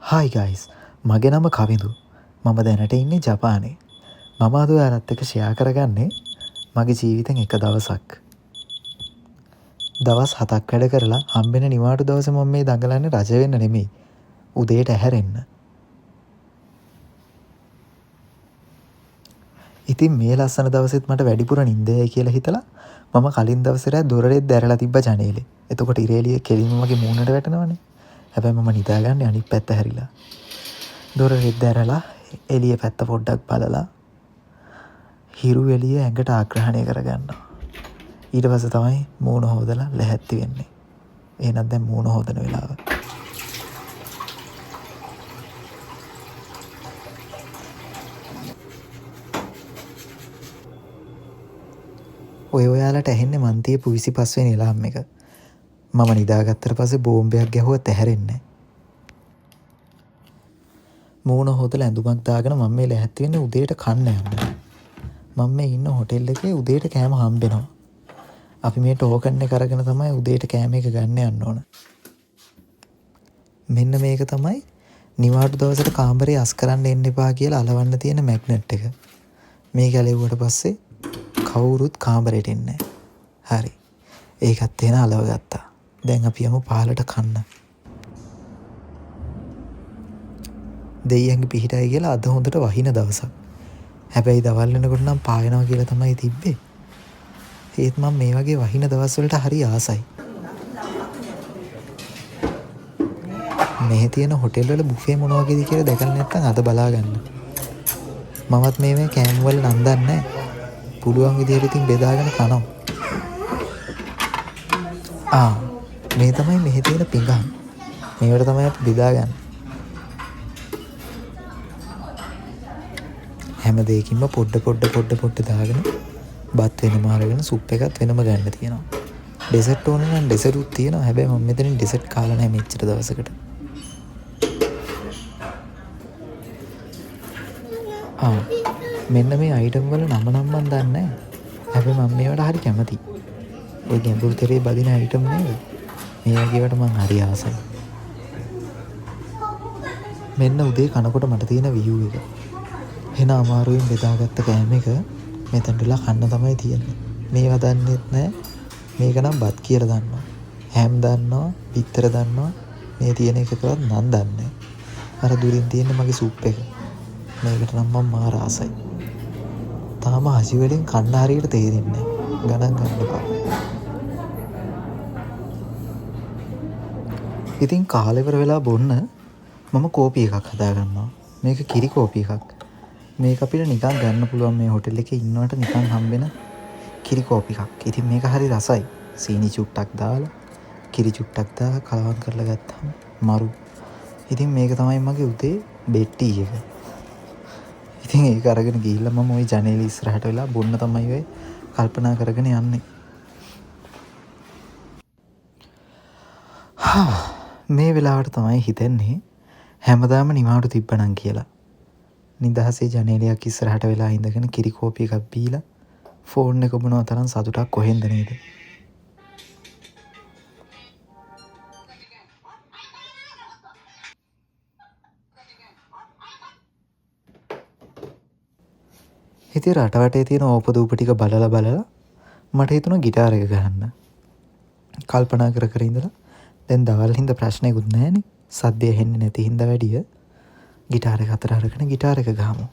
Hi guys, මගේ නම කවිඳු. මම දැනට ඉන්නේ ජපානේ. මම අද ඔයාලත් එක්ක ෂෙයා කරගන්නේ මගේ ජීවිතෙන් එක දවසක්. දවස් 7ක් වැඩ කරලා හම්බෙන නිවාඩු දවසේ මම මේ දඟලන්නේ රජ වෙන්න නෙමෙයි. උදේට ඇහැරෙන්න. ඉතින් මේ ලස්සන දවසෙත් මට වැඩිපුර නිින්දයයි කියලා හිතලා මම කලින් දවසේ රෑ දොරෙත් දැරලා තිබ්බ ජනේලේ. එතකොට ඉරේලිය කෙලින්ම මගේ මූණට වැටෙනවනේ. හැබැයි මම නිදාගන්නේ අනිත් පැත්ත හැරිලා. දොර රෙද්ද ඇරලා එළිය පැත්ත පොඩ්ඩක් බලලා හිරු එළිය ඇඟට ආග්‍රහණය කරගන්නවා. ඊට පස්සේ තමයි මූණ හොදලා ලැහැත්ති වෙන්නේ. එහෙනම් දැන් මූණ හොදන වෙලාව. ඔයාලට ඇහෙන්නේ මන් තියපු 25 වෙනි එලාම් එක. මම නිදාගත්තට පස්සේ බෝම්බයක් ගැහුවත් ඇහැරෙන්නේ නැහැ. මූණ හොදලා ඇඳුමක් දාගෙන මම මේ ලැහැත්ති වෙන්නේ උදේට කන්න යන්න. මම මේ ඉන්න හොටෙල් එකේ උදේට කෑම හම්බෙනවා. අපි මේ ටෝකන් එක අරගෙන තමයි උදේට කෑම එක ගන්න යන්න ඕන. මෙන්න මේක තමයි නිවාඩු දවසට කාමරේ අස් කරන්න එන්න එපා කියලා අලවන්න තියෙන මැග්නට් එක. මේක ඇලෙව්වට පස්සේ කවුරුත් කාමරේට එන්නේ නැහැ. හරි. ඒකත් එන අලව ගත්තා. දැන් අපි යමු පහලට කන්න. දෙයියන්ගේ පිහිටයි කියලා අද හොඳට වහින දවසක්. හැබැයි දවල් වෙනකොට නම් පායනවා කියලා තමයි තිබ්බේ. ඒත් මම මේ වගේ වහින දවස් වලට හරි ආසයි. මේ තියෙන හොටෙල් වල බුෆේ මොන වගේද කියලා දැකලා නැත්නම් අද බලා ගන්න. මමත් මේ කෑම වල නන්දන්නේ නැහැ. පුළුවන් විදිහට ඉතින් බෙදාගෙන කනවා. මේ තමයි මෙහි තියෙන පිඟාන. මේවට තමයි අපි බෙදාගන්නේ. හැම දෙයකින්ම පොඩ දාගෙන බත් වෙනම අරගෙන සුප් එකත් වෙනම ගන්න තියෙනවා. ඩෙසර්ට් ඕන නම් ඩෙසර්ට්ුත් තියෙනවා. හැබැයි මම මෙතනින් ඩෙසර්ට් කාලා නැහැ මෙච්චර දවසකට. මෙන්න මේ අයිටම් වල නම නම් මන් දන්නේ නැහැ. හැබැයි මම මේවට හරි කැමතියි. ඔය ගැඹුරු තෙරේ බදින අයිටම් නේද? මේ වගේවට මං හරි ආසයි. මෙන්න උදේ කනකොට මට තියෙන view එක. එන අමාරුවෙන් බෙදාගත්ත කෑම එක මෙතනදලා කන්න තමයි තියෙන්නේ. මේවා දන්නෙත් නැහැ. මේක නම් බත් කියලා දන්නවා. හැම් දන්නවා, බිත්තර දන්නවා. මේ තියෙන එකකවත් නන් දන්නේ. අර දුරින් තියෙන මගේ සුප් එක. මේකට නම් මම මාර ආසයි. තාම හසි වලින් කන්න හරියට තේරෙන්නේ නැහැ. ගණන් ගන්න එපා. ඉතින් කාලෙවර වෙලා බොන්න මම කෝපි එකක් හදාගන්නවා. මේක කිරි කෝපි එකක්. මේක අපිට නිකන් ගන්න පුළුවන් මේ හොටෙල් එකේ ඉන්නවට නිකන් හම්බෙන කිරි කෝපි එකක්. ඉතින් මේක හරි රසයි. සීනි චුට්ටක් දාලා, කිරි චුට්ටක් දාලා කලවම් කරලා ගත්තාම මරු. ඉතින් මේක තමයි මගේ උදේ බෙඩ් ටී එක. ඉතින් ඒක අරගෙන ගිහිල්ලා මම ওই ජනේලෙ ඉස්සරහට වෙලා බොන්න තමයි වෙයි කල්පනා කරගෙන යන්නේ. මේ වෙලාවට තමයි හිතෙන්නේ හැමදාම නිවාඩු තිබ්බනම් කියලා. නිදහසේ ජනේලයක් ඉස්සරහට වෙලා ඉඳගෙන කිරි කෝපි එකක් බීලා ෆෝන් එක බොනවා තරම් සතුටක් කොහෙන්ද නේද? ඉතින් රටවටේ තියෙන ඕපදූප ටික බලලා මට හිතුණා গিitar එක ගහන්න. කල්පනා කර ඉඳලා දැන් දවල් හින්දා ප්‍රශ්නයක්වත් නැහැනේ. සද්දය ඇහෙන්නේ නැති හින්දා වැඩිය গিitar එක අතර අරගෙන গিitar එක ගහමු.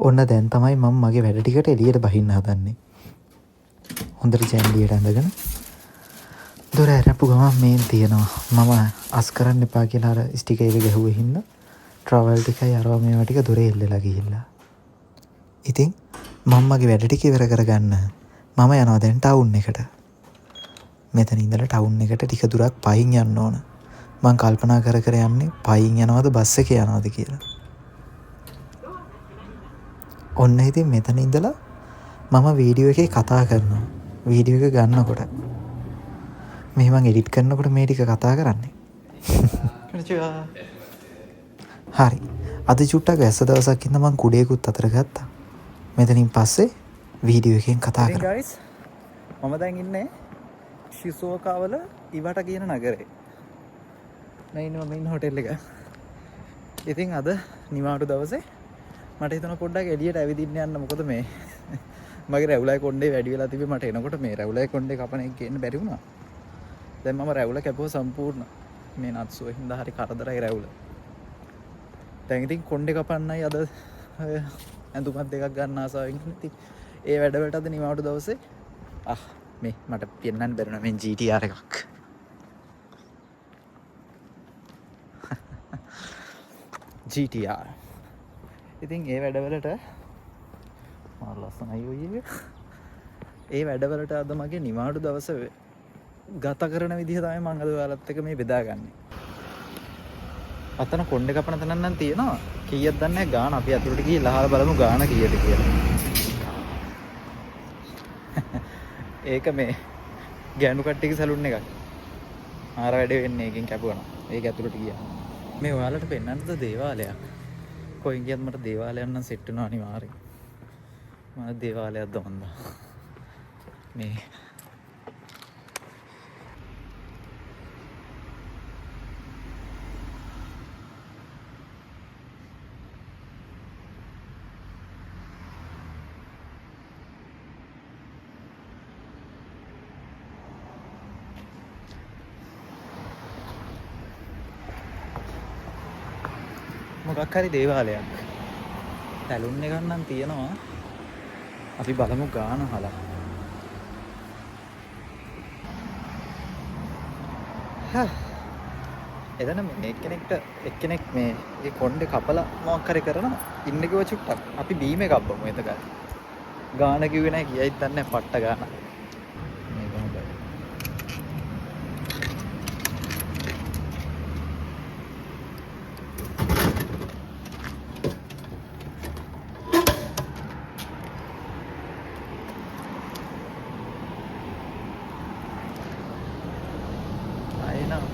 ඔන්න දැන් තමයි මම මගේ වැඩ ටිකට එළියට බහින්න හදන්නේ. හොඳට ජැන්ඩියට ඇඳගෙන දොර ඇරපු ගමන් මේන් තියෙනවා. මම අස් කරන්න එපා කියලා අර ස්ටිකර් එක ගැහුවේ හින්දා ට්‍රැවල් ටිකයි අරවා මේවා ටික දොරේ එල්ලලා ගිහිල්ලා. ඉතින් මම මගේ වැඩ ටික ඉවර කරගන්න මම යනවා දැන් ටවුන් එකට. මෙතන ඉඳලා ටවුන් එකට ටික දුරක් පයින් යන්න ඕන. මම කල්පනා කර යන්නේ පයින් යනවද බස් එකේ යනවද කියලා. ඔන්න ඉතින් මෙතන ඉඳලා මම වීඩියෝ එකේ කතා කරනවා. වීඩියෝ එක ගන්නකොට මේ මං එඩිට් කරනකොට මේ ටික කතා කරන්නේ. හරි. අද චුට්ටක් ඇස්ස දවසක් ඉඳන් මං කුඩේකුත් අතර ගත්තා. මෙතනින් පස්සේ වීඩියෝ එකෙන් කතා කරමු. guys මම දැන් ඉන්නේ ශිසෝකාවල ඉවට කියන නගරේ. මම ඉන්නේ මෙන්න හොටෙල් එක. ඉතින් අද නිවාඩු දවසේ මට හිතුණා පොඩ්ඩක් එළියට ඇවිදින්න යන්න. මොකද මේ මගේ රැවුලයි කොණ්ඩේ වැඩි වෙලා තිබේ. මට එනකොට මේ රැවුලයි කොණ්ඩේ කපන එක ගේන්න බැරි වුණා. දැන් මම රැවුල කැපුවා සම්පූර්ණ. මේ නත්සෝ හින්දා හරි කරදරයි රැවුල. දැන් ඉතින් කොණ්ඩේ කපන්නයි අද ඇඳුමක් දෙකක් ගන්න ආසාවෙන් ඉන්නේ. ඒ වැඩවලට අද නිවාඩු දවසේ මේ මට පෙන්නන්න බැරුණා මේ GTR එකක්. GTR. ඉතින් ඒ වැඩවලට මාර ලස්සනයි ඔය. ඒ වැඩවලට අද මගේ නිවාඩු දවස ගත කරන විදිහ තමයි මම අද ඔයාලත් එක්ක මේ බෙදාගන්නේ. අතන කොණ්ඩේ කපන තැනක් නම් තියෙනවා. කීයක් දන්නේ නැහැ ගාන. අපි අතුරට ගිහිල්ලා අහලා බලමු ගාන කීයද කියලා. ඒක මේ ගෑනු කට්ටියගේ සැලුන් එකක්. ආර වැඩේ වෙන්නේ එකකින් කැපුවා. ඒක ඇතුළට ගියා. මේ ඔයාලට පෙන්නන්නද දේවාලයක්. කොයින් ගියත් මට දේවාලයක් නම් සෙට් වෙනවා අනිවාර්යෙන්. මම දේවාලයක් දොන්නා. මේ මොකක් හරි දේවාලයක්. සැලුන් එකක් නම් තියෙනවා. අපි බලමු ගාන අහලා. එතන මේ එක්කෙනෙක් මේ ඒ කොණ්ඩේ කපලා මොකක් හරි කරනවා. ඉන්න කිව්ව චුට්ටක්. අපි බීම එකක් බමු එතකල්. ගාන කිව්වේ නැහැ කියයිත් දන්නේ නැහැ පට්ට ගාන. මේක හොඳයි.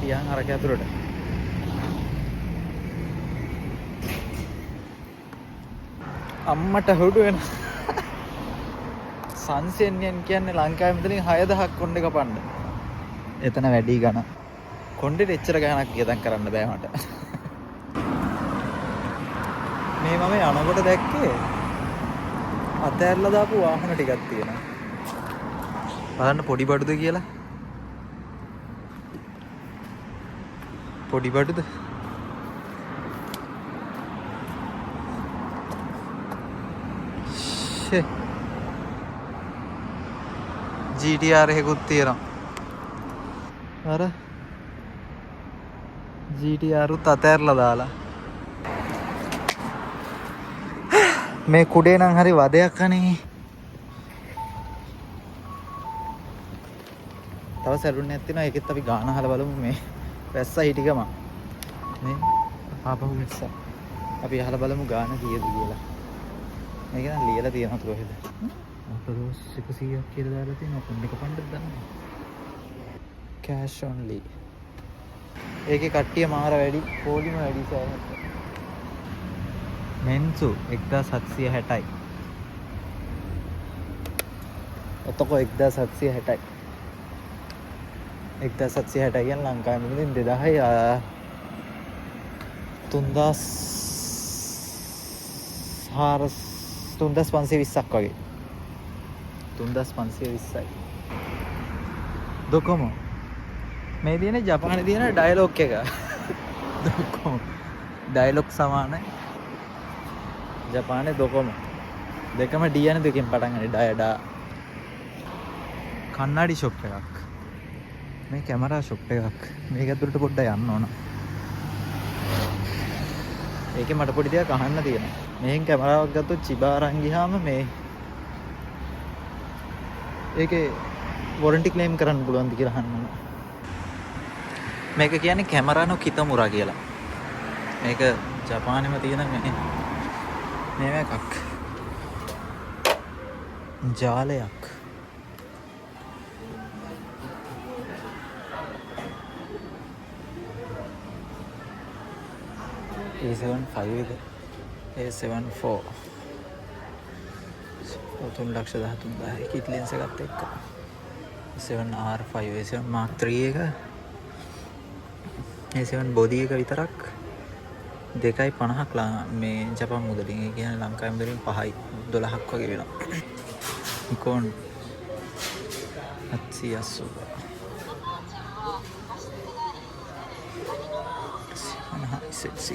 පියන් අරක ඇතුළට අම්මට හුඩු වෙන සංසෙන්යන් කියන්නේ ලංකාවේ මෙතනින් 6000ක් කොණ්ඩේ කපන්න. එතන වැඩි ගණන්. කොණ්ඩේට එච්චර ගණනක් ගියදම් කරන්න බෑ මට. මේ මම යනකොට දැක්කේ අතෑරලා දාපු වාහන ටිකක් තියෙනවා. බලන්න පොඩි බඩුද කියලා. පොඩි බඩුද? GTR එකකුත් තියෙනවා. අර GTR උත් අතෑරලා දාලා. මේ කුඩේ නම් හරි වදයක් අනේ. තව සැලුන් එකක් තියෙනවා. ඒකෙත් අපි ගාන අහලා බලමු. මේ වැස්සා හිටි ගම මේ ආපහු වැස්සා. අපි අහලා බලමු ගාන කීයද කියලා. මේක නම් ලියලා තියෙනවා කොහෙද? අපරෝස් 100ක් කියලා දාලා තියෙනවා. කොණ්ඩේ කපන්නද දන්නේ. cash only. ඒකේ කට්ටිය මාර වැඩි, පොලිම වැඩි සෑහෙන්න. මෙන්සු 1760යි. ඔතකො 1760යි. 1760 කියන්නේ ලංකාවේ මුලින් 2000යි 3520ක් වගේ. 3520යි. දොකොමෝ මේ දිනේ ජපානයේ තියෙන ඩයලොග් එක. දොකොමෝ ඩයලොග් සමානයි. ජපානයේ දොකොමෝ දෙකම D යන දෙකෙන් පටන් ගන්න ඩයඩා. කන්නඩි ෂොප් එකක්. මේ කැමරා ෂොප් එකක්. මේක ඇතුළට පොඩ්ඩක් යන්න ඕන. ඒකේ මට පොඩි දෙයක් අහන්න තියෙනවා. මේෙන් කැමරාවක් ගත්තොත් චිබා අරන් ගියාම මේ ඒකේ වොරන්ටි ක්ලේම් කරන්න පුළුවන්ද කියලා අහන්න ඕන. මේක කියන්නේ කැමරානෝ කිතමුරා කියලා. මේක ජපානෙම තියෙන මේ එකක්. ජාලයක්. A7 5 එක A7 4 3,13,000 කිට් ලෙන්ස් එකත් එක්ක A7R5 A7 Mark 3 එක A7 බොඩි එක විතරක් 2.50ක් මේ ජපාන් මුදලින්. ඒ කියන්නේ ලංකාවේ මුදලින් 5යි 12ක් වගේ වෙනවා. Nikon 780 Z6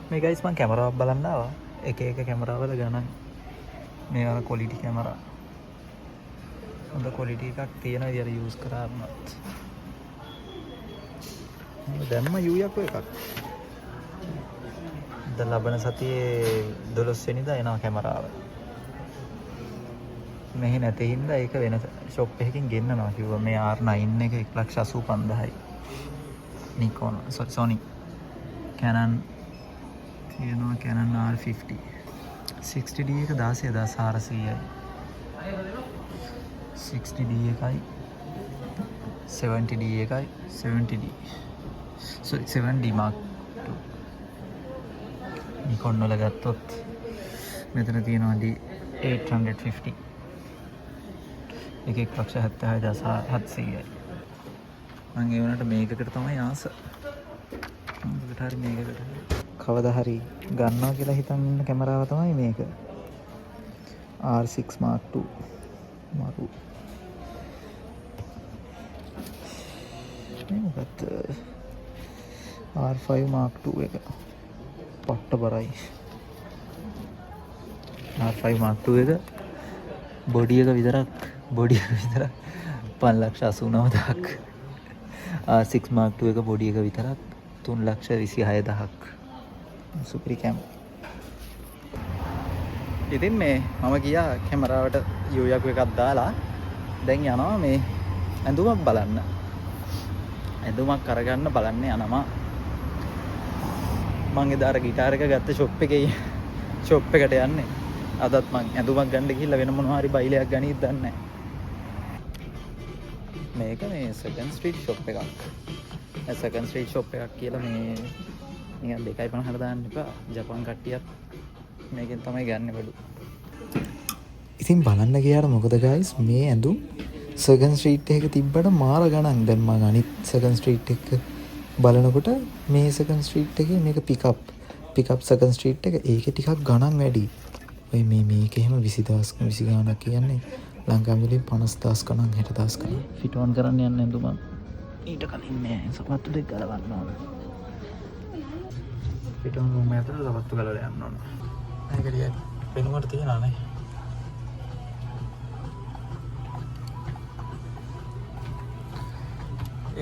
මේ ගයිස් මම කැමරාවක් බලන්න ආවා. එක කැමරාවල ගණන් මේ වල ක්වොලිටි කැමරා හොඳ ක්වොලිටි එකක් තියෙන විදිහට යූස් කරා වුණත් දැම්ම යූයක් එකක් දැන් ලබන සතියේ 12 වෙනිදා එනවා කැමරාව. මෙහි නැති හින්දා ඒක වෙන ෂොප් එකකින් ගෙන්නනවා කිව්වා. මේ R9 එක 1,85,000යි. Nikon Sony Canon තියෙනවා Canon R50 60D එක 16,400යි. 60D එකයි 70D එකයි 70D 7D Mark 2 Nikon වල ගත්තොත් මෙතන තියෙනවා D850 එක 1,76,700යි. මම ඒ වුණාට මේකකට තමයි ආස. මොකකට හරි මේකකට කවදා හරි ගන්නවා කියලා හිතන් ඉන්න කැමරාව තමයි මේක. R6 Mark 2 මාරු. මේකත් R5 Mark 2 එක පට්ට බරයි. R5 Mark 2 එක බොඩි එක විතරක් 5,89,000ක්. R6 Mark 2 එක බොඩි එක විතරක් 3,26,000ක්. සුපිරි කැමරා. ඉතින් මේ මම ගියා කැමරාවට යූයක් එකක් දාලා දැන් යනවා මේ ඇඳුමක් බලන්න. ඇඳුමක් අරගන්න බලන්න යනවා. මම එදා අර ගිටාර එක ගත්ත ෂොප් එකට යන්නේ. අදත් මම ඇඳුමක් ගන්න ගිහිල්ලා වෙන මොනවා හරි බයිලයක් ගනීද දන්නේ නැහැ. මේක මේ සෙකන්ඩ් ස්ට්‍රීට් ෂොප් එකක්. සෙකන්ඩ් ස්ට්‍රීට් ෂොප් එකක් කියලා මේ නිකන් 2.50ට දාන්න එපා. ජපාන් කට්ටියත් මේකෙන් තමයි ගන්න බඩු. ඉතින් බලන්න ගියාට මොකද ගයිස් මේ ඇඳුම් සෙකන්ඩ් ස්ට්‍රීට් එක තිබ්බට මාර ගණන්. දැන් මම අනිත් සෙකන්ඩ් ස්ට්‍රීට් එක බලනකොට මේ සෙකන්ඩ් ස්ට්‍රීට් එකේ මේක පිකප් සෙකන්ඩ් ස්ට්‍රීට් එක ඒකේ ටිකක් ගණන් වැඩි. ඔය මේක එහෙම 20,000 ගණන් කියන්නේ ලංකාවේ වලින් 50,000 ගණන් 60,000 ගණන්. ෆිට ඔන් කරන්න යන්න ඇඳුම ඊට කලින් මේ සපත්තු දෙක ගලවන්න ඕන. ෆිට ඔන් රූම් එකකට සපත්තු ගලවලා යන්න ඕන. මේක ටිකක් වෙනුවට තියනවා නේ.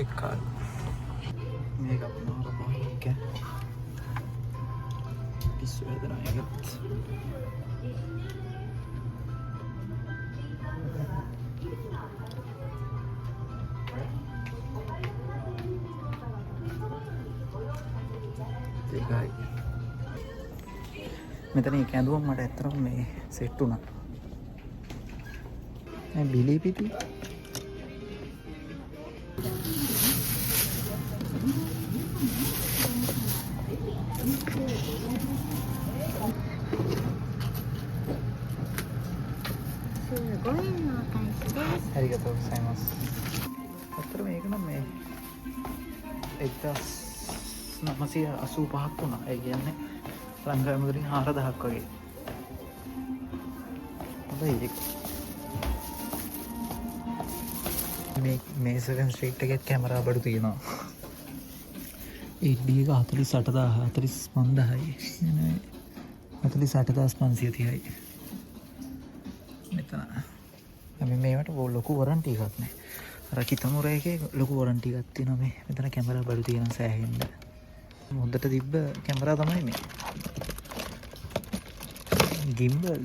එක මේක අපේ පිස්සු වෙනවා ඒකත්. ඒකයි මෙතන එක ඇඳුම් මට ඇත්තටම මේ සෙට් වුණා. මේ බිලි පිටි හරිගතෝ සයිමස්. ඇත්තටම මේක නම් මේ 1,985ක් වුණා. ඒ කියන්නේ ලංකාවේ මුදලින් 4,000ක් වගේ. හොඳයි ඒක. මේ සෙකන්ඩ් ස්ට්‍රීට් එකේ කැමරා බඩු තියෙනවා. HD එක 48,000 48,530යි. මෙතන අපි මේවට ලොකු වොරන්ටි එකක් නැහැ. අර කිතමුර එකේ ලොකු වොරන්ටි එකක් තියෙනවා මේ. මෙතන කැමරා බඩු තියෙනවා සෑහෙන්න. හොඳට තිබ්බ කැමරා තමයි මේ. ගිම්බල්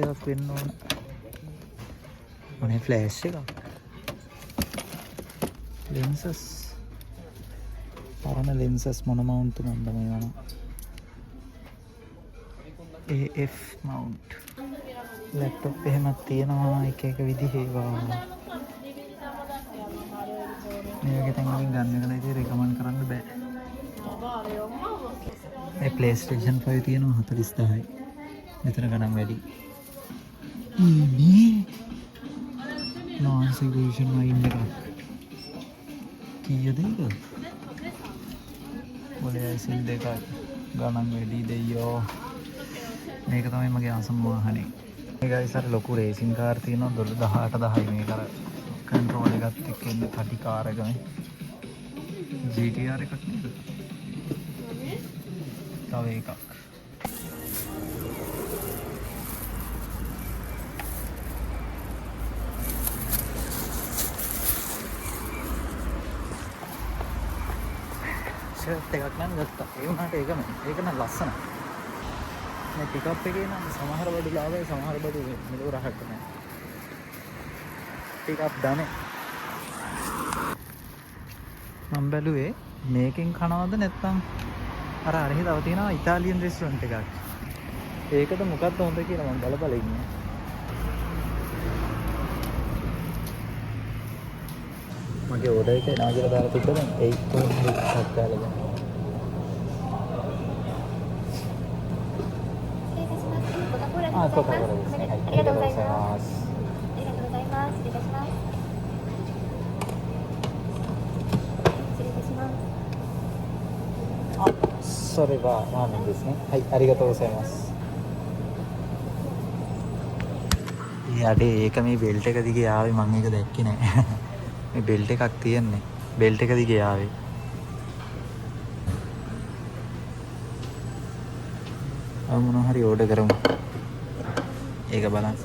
එකක් වෙන්න ඕන. මොනේ ෆ්ලෑෂ් එකක්. ලෙන්සස් පරණ ලෙන්සස් මොන මවුන්ට් මන්ද මේවා නම් AF මවුන්ට්. ලැප්ටොප් එහෙමත් තියෙනවා එක විදිහේ ඒවා. මේ වගේ තැන් වලින් ගන්න එක ඉතින් රෙකමන්ඩ් කරන්න බෑ. මේ PlayStation 5 තියෙනවා 40000යි. මෙතන ගණන් වැඩි. මේ non-resolution වයින් එක කීයද ඒක? මොලේ සිල් දෙකයි ගණන් වැඩි දෙයියෝ. මේක තමයි මගේ ආසම වාහනේ. මේ ගයිස් අර ලොකු රේසින් කාර් තියෙනවා 18 10යි මේක අර කන්ට්‍රෝල් එකත් එක්ක ඉන්න කටි කාර් එක මේ GTR එකක් නේද? තව එකක්. ෂර්ට් එකක් නම් ගත්තා. ඒ වුණාට ඒක නම් ලස්සනයි. මේ පිකප් එකේ නම් සමහර බඩු ලාභයි සමහර බඩු මෙලෝ රහට නෑ. පිකප් දනේ. මම බැලුවේ මේකෙන් කනවද නැත්නම් අර අරහේ තව තියෙනවා ඉතාලියන් රෙස්ටොරන්ට් එකක්. ඒකද මොකක්ද හොඳ කියලා මම බලපල ඉන්නේ. මගේ ඕඩර් එක එනවා කියලා දාලා තිබ්බද? 8.6ක් දාලා ගන්න. Coca-Cola ですね。はい、ありがとうございます。ありがとうございます。失礼いたします。失礼いたします。それはラーメンですね。はい、ありがとうございます。අඩේ ඒක මේ බෙල්ට් එක දිගේ ආවේ මම ඒක දැක්කේ නෑ. මේ බෙල්ට් එකක් තියෙන්නේ. බෙල්ට් එක දිගේ ආවේ. මොනවා හරි ඕඩර් කරමු. ඒක බලන්න.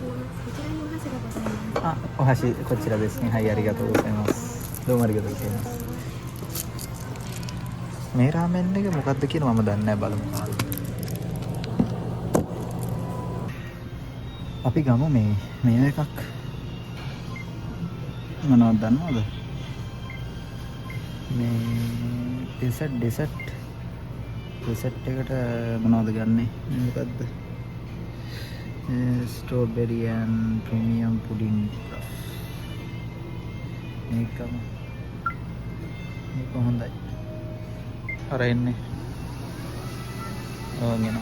お箸こちらですね。はい、ありがとうございます。どうもありがとうございます。මේ රාමෙන් එක මොකක්ද කියලා මම දන්නේ නැහැ බලමු. අපි ගමු මේ එකක් මොනවද දන්නවද? මේ ඩෙසර්ට් එකට මොනවද ගන්නෙ? මොකද්ද? strawberry and premium pudding මේක හොඳයි. අර එන්නේ ඕගෙන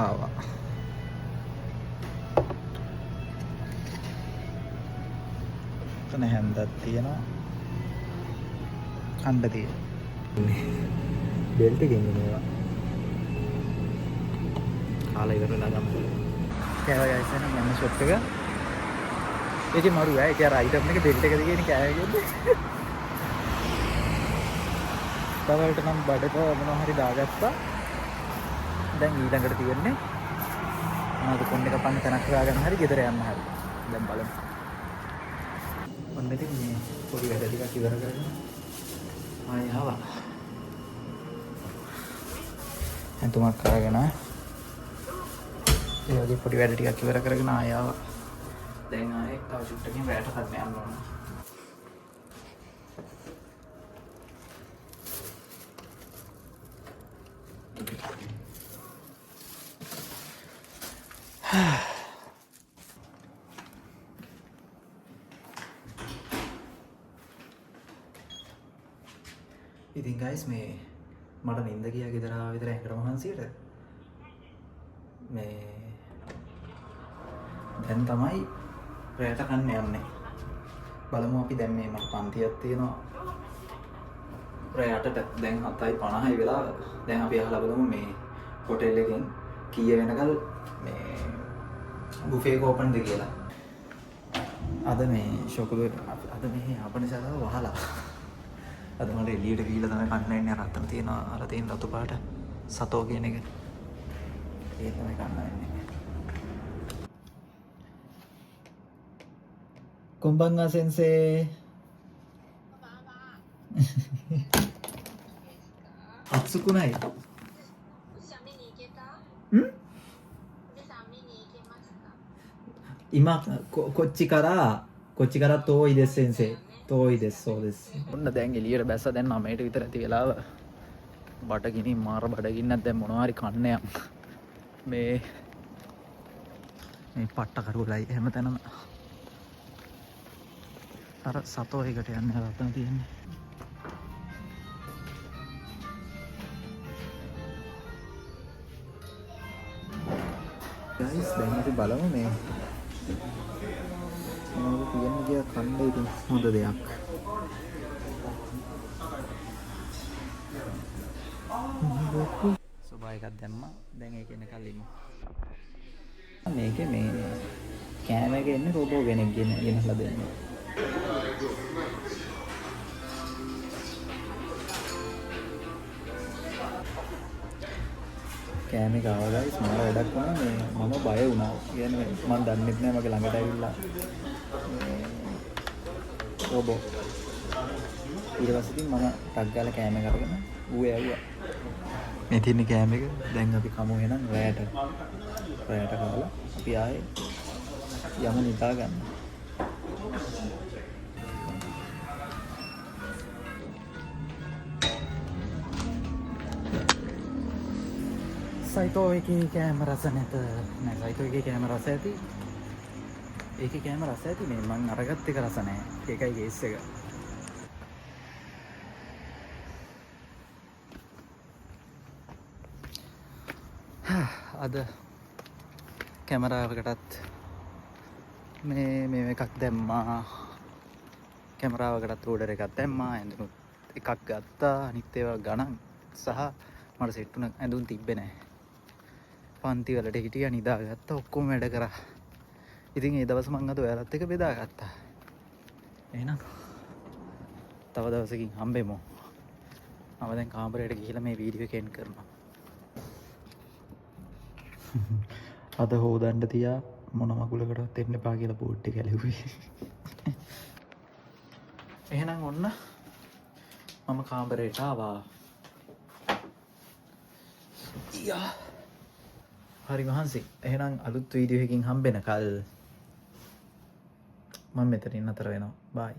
ආවා. තන හැන්දක් තියෙනවා කණ්ඩ තියෙනවා බෙල්ට් එකෙන් එනවා කාලා ඉවරලා ගමු. කෑවා ගයිස් එන යන්න ෂොප් එක. ඒකේ මරු ගෑ ඒක අර අයිටම් එක බෙල්ට් එක දිගේ කෑවේ කියන්නේ. තවලට නම් බඩට මොනවා හරි දාගත්තා. දැන් ඊළඟට තියෙන්නේ මොනවද කොණ්ඩේ කපන්න තැනක් හොයාගෙන හරි ගෙදර යන්න හරි. දැන් බලමු. ඔන්න ඉතින් මේ පොඩි වැඩ ටිකක් ඉවර කරගෙන ආයෙ ආවා. එතුමක් අරගෙන ඒ වගේ පොඩි වැඩ ටිකක් ඉවර කරගෙන ආයෙ ආවා. දැන් ආයෙ තව චුට්ටකින් රැට කන්න යන්න ඕන. ඉතින් ගයිස් මේ මට නින්ද ගියා ගෙදර ආව විතර ඇඟට මහන්සියට මේ දැන් තමයි රැට කන්න යන්නේ. බලමු අපි දැන් මේ මට පන්තියක් තියෙනවා රැයටට. දැන් 7:50 වෙලාව. දැන් අපි අහලා බලමු මේ හොටෙල් එකෙන් කීය වෙනකල් මේ බුෆේ එක ඕපන්ද කියලා. අද මේ ෂොකුලේ අද මේ අපනිසාව වහලා අද මට එළියට ගිහිල්ලා තමයි කන්න ඉන්නේ. අර අතන තියෙන අර තියෙන රතු පාට සතෝ කියන එක. ඒක තමයි කන්න ඉන්නේ. කොම්බංගා සෙන්සේ. අත්සුකුණයි.今こっちから遠いです先生。遠いですそうです。ඔන්න දැන් එළියට බැස්ස දැන් 9ට විතර ඇති වෙලාව. බඩගිනි මාර බඩගින්නක් දැන් මොනවා හරි කන්න යම්. මේ මේ පට්ට කරුලයි හැමතැනම අර සතෝ එකට යන්න රතන තියෙන්නේ. ගයිස් දැන් අපි බලමු මේ මොනවද කියන්නේ කියලා කන්න ඉතින් හොඳ දෙයක්. සෝබා එකක් දැම්මා. දැන් ඒක එන්න කලින්ම මේකේ මේ කෑම එක එන්නේ රෝබෝ කෙනෙක් ගෙනහලා දෙන්නේ. කෑම එක ආවා ගයිස් මම වැඩක් වුණා මේ මම බය වුණා. කියන්නේ මම දන්නෙත් නෑ මගේ ළඟට ඇවිල්ලා රෝබෝ ඊට පස්සේ ඉතින් මම ටක් ගාලා කෑම එක අරගෙන ඌ ඇව්වා. මේ තියෙන කෑම එක දැන් අපි කමු එහෙනම් රැයට කාලා අපි ආයේ යමු නිදා ගන්න. සයිතෝ එකේ කෑම රස නැත. නෑ සයිතෝ එකේ කෑම රස ඇති. ඒකේ කෑම රස ඇති මේ මං අරගත්ත එක රස නෑ. ඒකයි කේස් එක. අද කැමරාවකටත් මේ එකක් දැම්මා. කැමරාවකටත් ඕඩර් එකක් දැම්මා. ඇඳුනුත් එකක් ගත්තා. අනිත් ඒවා ගණන් සහ මට සෙට් වුණ ඇඳුම් තිබ්බේ නෑ. පන්ති වලට හිටියා නිදාගත්තා. ඔක්කොම වැඩ කරා. ඉතින් ඒ දවස් මං අද ඔයාලත් එක්ක බෙදාගත්තා. එහෙනම් තව දවසකින් හම්බෙමු. මම දැන් කාමරයට ගිහිල්ලා මේ වීඩියෝ එක එන්ඩ් කරනවා. අද හොදන්න තියා මොන මගුලකටවත් එන්න එපා කියලා බෝඩ් එක ඇලුවේ. එහෙනම් ඔන්න මම කාමරයට ආවා. යා හරි මහන්සි. එහෙනම් අලුත් වීඩියෝ එකකින් හම්බෙනකල් මම මෙතනින් නතර වෙනවා. බයි.